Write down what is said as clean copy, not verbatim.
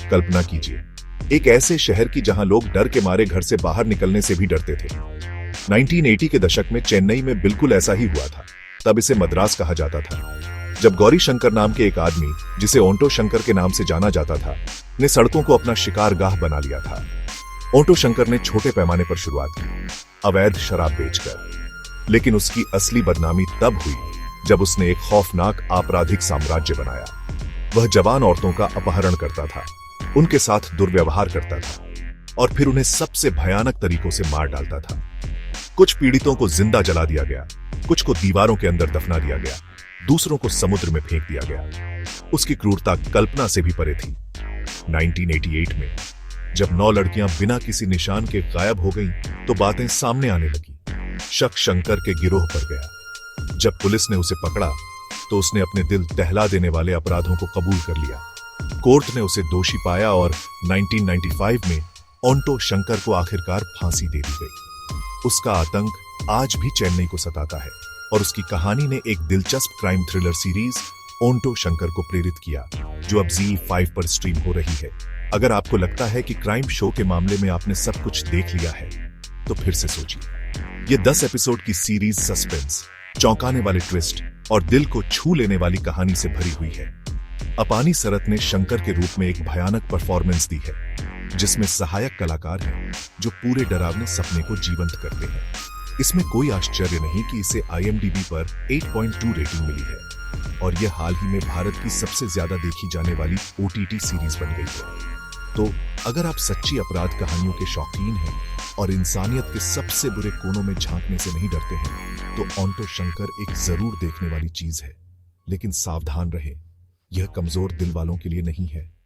कल्पना कीजिए, एक ऐसे शहर की जहां लोग डर के मारे घर से बाहर निकलने से भी डरते थे। 1980 के दशक में चेन्नई में बिल्कुल ऐसा ही हुआ था। तब इसे मद्रास कहा जाता था, जब गौरी शंकर नाम के एक आदमी, जिसे ओंटो शंकर के नाम से जाना जाता था, ने सड़कों को अपना शिकारगाह बना लिया था। ओंटो शंकर ने छोटे पैमाने पर शुरुआत की, अवैध शराब बेचकर, लेकिन उसकी असली बदनामी तब हुई जब उसने एक खौफनाक आपराधिक साम्राज्य बनाया। वह जवान औरतों का अपहरण करता था, उनके साथ दुर्व्यवहार करता था और फिर उन्हें सबसे भयानक तरीकों से मार डालता था। कुछ पीड़ितों को जिंदा जला दिया गया, कुछ को दीवारों के अंदर दफना दिया गया, दूसरों को समुद्र में फेंक दिया गया। उसकी क्रूरता कल्पना से भी परे थी। 1988 में जब 9 लड़कियां बिना किसी निशान के गायब हो गईं, तो बातें सामने आने लगी। शक शंकर के गिरोह पर गया। जब पुलिस ने उसे पकड़ा तो उसने अपने दिल दहला देने वाले अपराधों को कबूल कर लिया। कोर्ट ने उसे दोषी पाया और 1995 में ओंटो शंकर को आखिरकार फांसी दे दी गई। उसका आतंक आज भी चेन्नई को सताता है और उसकी कहानी ने एक दिलचस्प crime thriller series onto Shankar को प्रेरित किया, जो अब ZEE5 पर स्ट्रीम हो रही है। अगर आपको लगता है कि क्राइम शो के मामले में आपने सब कुछ देख लिया है, तो फिर से सोचिए। ये 10 एपिसोड की सीरीज सस्पेंस, चौंकाने वाले ट्विस्ट और दिल को छू लेने वाली कहानी से भरी हुई है। अपानी सरत ने शंकर के रूप में एक भयानक परफॉर्मेंस दी है, जिसमें सहायक कलाकार हैं जो पूरे डरावने सपने को जीवंत करते हैं। इसमें कोई आश्चर्य नहीं कि इसे IMDb पर 8.2 रेटिंग मिली है और यह हाल ही में भारत की सबसे ज्यादा देखी जाने वाली OTT सीरीज बन गई है। तो अगर आप सच्ची अपराध कहानियों के शौकीन हैं और इंसानियत के सबसे बुरे कोनों में झांकने से नहीं डरते हैं, तो ओंटो शंकर एक जरूर देखने वाली चीज है। लेकिन सावधान रहें, यह कमजोर दिल वालों के लिए नहीं है।